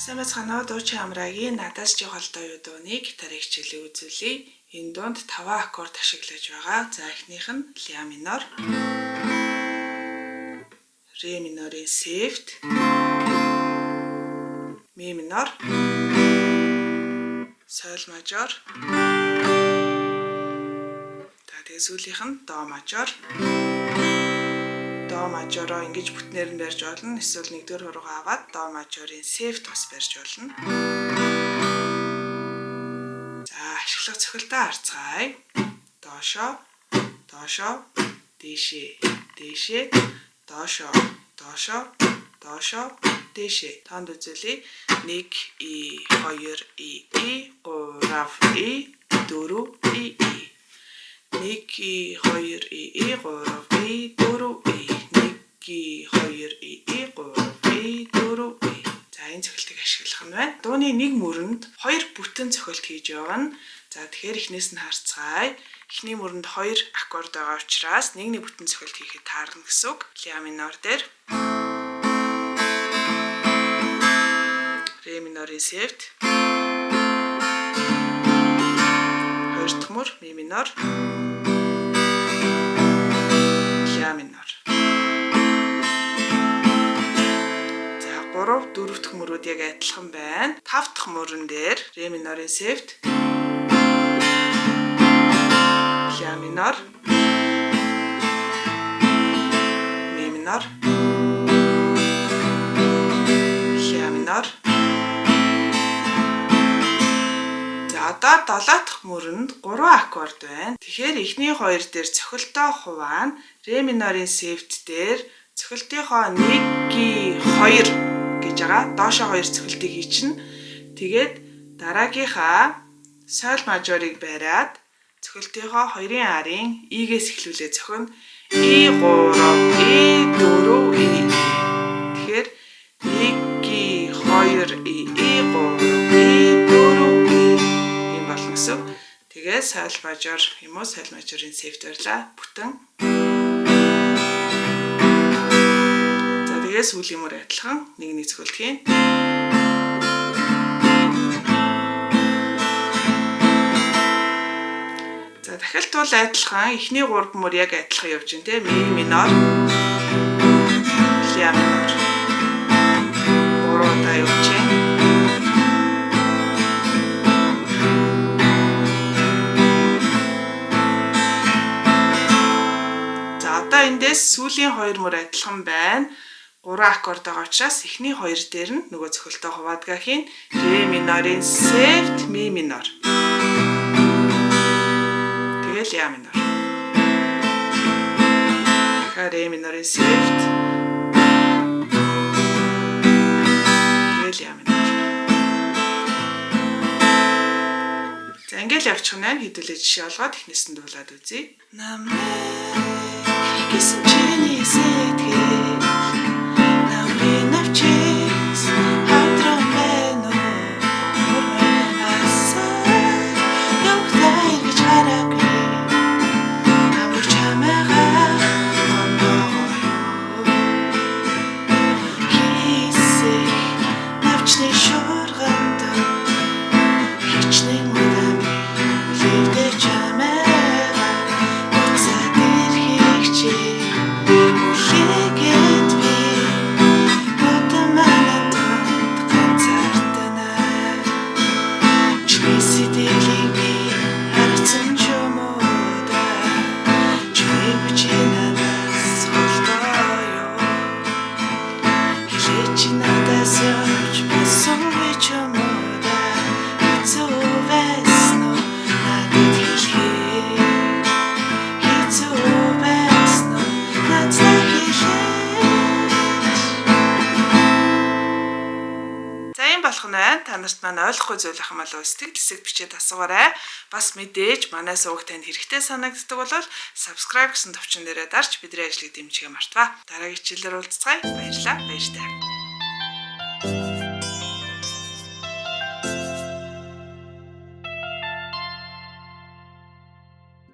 Сайн байцгаана уу, дуучин амраагийн надаас жиг холдоо юу дууны гитарыг хичээлээ үзүүлье. Энэ дуунд 5 аккорд ашиглаж байгаа. За эхнийх нь ля минор, ре минорын сефт, ми минор, соль мажор. Тэгээ сүүлийнх нь до мажор. До мажороо ингэж бүтнээр нь барьж болно. Эсвэл нэгдүгээр хуруугаа аваад до мажорын сефт бас барьж болно. За ашиглах цохилтоо харцгаая. Доошо, доошо, дээшээ, дээшээ, доошо, доошо, доошо, дээшээ. Танд үзүүлье. 1 и 2 и 3 и 4 и 1 и 2 и 3 и 4 и 1 и 2 и 3 и 4 и. За энэ цохилтыг ашиглах нь байна. Дууны нэг мөрөнд 2 бүтэн цохилт хийж байгаа нь. За тэгэхээр эхнээс нь харцгаая. Эхний мөрөнд 2 аккорд байгаа учраас нэг бүтэн цохилт хийхэд таарна гэсэн үг. Ля минор дээр ре минорын сефт, 2 дахь мөр ми минор, ля минор. За 3, 4 дахь мөрүүд яг адилхан байна. 5 дахь мөрөн дээр ре минорын сефт, ля минор, ми минор, ля минор. Одоо 7 дахь мөрөнд 3 аккорд байна. Тэгэхээр эхний 2 дээр цохилтоо хуваана. Ре минорын сефт дээр цохилтынхоо 1-2 гэж байгаа. Доошоо 2 цохилтыг хийчихнэ. Тэгээд дараагийнхаа соль мажорыг бариад цохилтынхоо 2-ын арын игээс эхлүүлээ зохино. И3, И4, И. Тэгэхээр 1, И2, И3, И4. Тэгээ соль мажор юм уу, соль мажорын сефт барьлаа. Бүтэн. За тэгээ сүүлийн мөр адилхан нэг цохилт хийн. За дахиад туул адилхан эхний 3 мөр яг адилхан явж байна те. Ми минор, ля минор. Бороо явж байна. Эндээс сүүлийн 2 мөр адилхан байна. 3 аккорд байгаа учраас эхний 2 дээр нь нөгөө цохилтоо хуваадгаа хийн. Ре минорын сефт, ми минор. Тэгэл ля минор. Ре минорын сефт. Тэгэл ля минор. За ингээл явчих нь хэдүүлээ жишээ олгоод эхнээс нь дуулаад үзье. Гэсэн чиний сэтгэл намын навчис хатран байна уу асаа явтай гэж хараагүй намайг чамайгаа ондогой хийсэй навчны шуурганд хичнээн модам левдэ чамайгаа уцаад ирхийгчээ. Та нарт маань ойлгохгүй зүйл ах юм бол сэтгэл хэсэг бичээд асуугаарай. Бас мэдээж манай суваг танд хэрэгтэй санагддаг бол subscribe гэсэн товчон дээрээ дарж бидний ажлыг дэмжихээ мартава. Дараагийн хичээлээр уулзцгаая. Баярлалаа. Баяртай.